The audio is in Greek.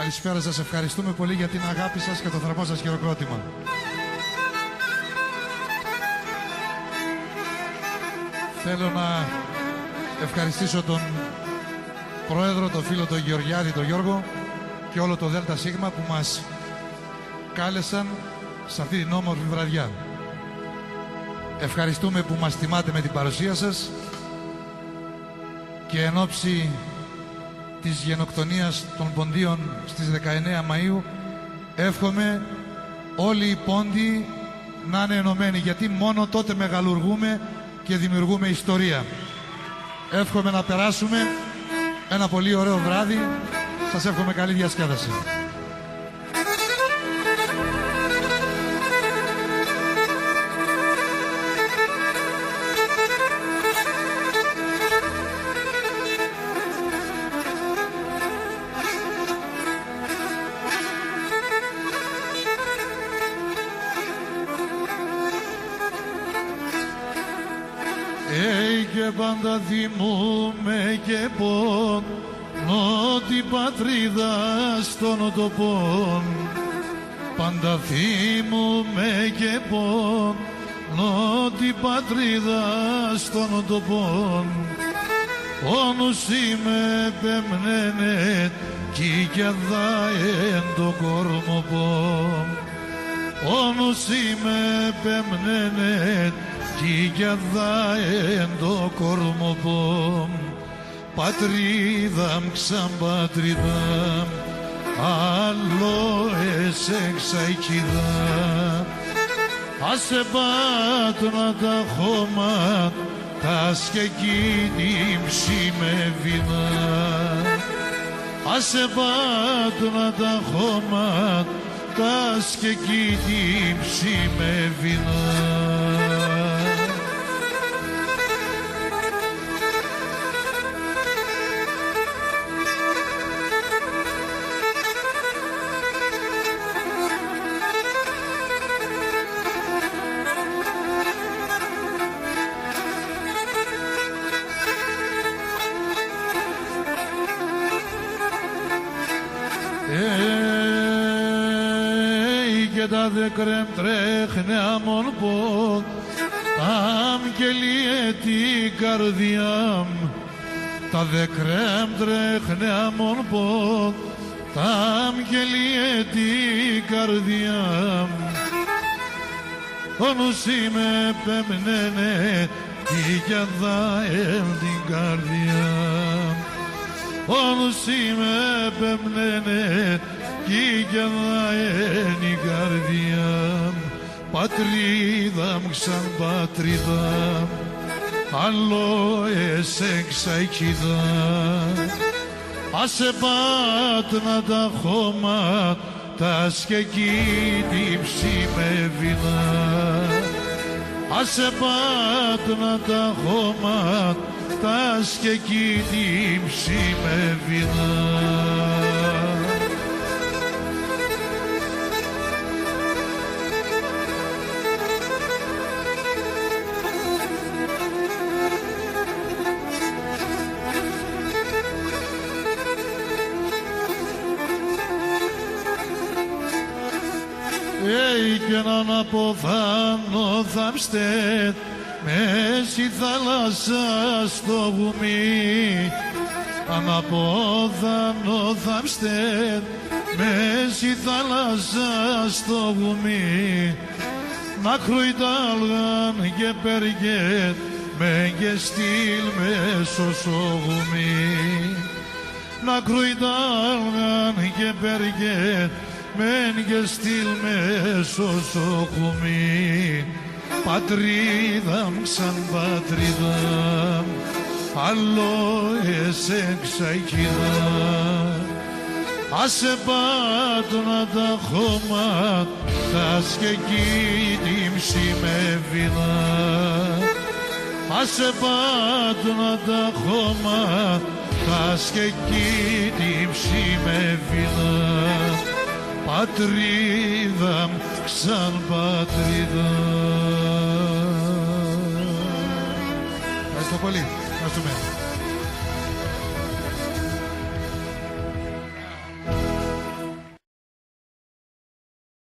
Καλησπέρα σας, ευχαριστούμε πολύ για την αγάπη σας και το θερμό σας χειροκρότημα. Θέλω να ευχαριστήσω τον Πρόεδρο, τον φίλο τον Γεωργιάδη, τον Γιώργο και όλο το ΔΣ που μας κάλεσαν σε αυτή την όμορφη βραδιά. Ευχαριστούμε που μας τιμάτε με την παρουσία σας και εν ώψη της γενοκτονίας των Ποντίων στις 19 Μαΐου εύχομαι όλοι οι Πόντιοι να είναι ενωμένοι, γιατί μόνο τότε μεγαλουργούμε και δημιουργούμε ιστορία. Εύχομαι να περάσουμε ένα πολύ ωραίο βράδυ. Σας εύχομαι καλή διασκέδαση. Και πάντα θυμούμε και πόνο την πατρίδα στον τοπών. Πάντα θυμούμε και πόνο την πατρίδα στον τοπών. Όνους είμαι πεμνένε κι κι αδάεν το κορμοπών. Όνους είμαι πεμνένε κι κι αδάεν το κορμοπόμ. Πατρίδα μ' ξαν πατρίδα άλλο εσεξαϊκίδα. Άσε πάτωνα τα χώμα τα σκεκίνη με βίνα. Άσε πάτωνα τα χώμα τα σκεκίνη με βίνα. Και τα δεκρέμ τρέχνε αμον πόδ, αμ και λύε την καρδιά μ. Τα δεκρέμ τρέχνε αμον πόδ, αμ και λύε την καρδιά μ. Όνους είμαι πεμνένε κι αδάεν την καρδιά. Όνους είμαι πεμνένε κι αδάεν η καρδιά. Πατρίδα μ' ξαν πατρίδα άλλο εσεξαϊκίδα. Άσε πάτνα τα χώμα τα σκεκίνη με βίνα. Άσε πάτνα τα χώμα τα σκεκίνη με βίνα. Και έναν αποθάνο θαμστέτ μέση θάλασσα στο βουμί. Αναπόθανο θαμστέτ μέση θάλασσα στο βουμί. Να κροϊτάλγαν και περγέτ με και στυλ μέσω στο βουμί. Να κροϊτάλγαν και περγέτ μεν και στυλ μέσω στο κουμί. Πατρίδα μ' ξαν πατρίδα άλλο εσεξαϊκίδα. Άσε πάτωνα τα χώμα τα σκεκίνη με βίνα. Άσε πάτωνα τα χώμα τα σκεκίνη με βίνα. Πατρίδα μ' ξαν πατρίδα. Ευχαριστώ πολύ. Ευχαριστούμε.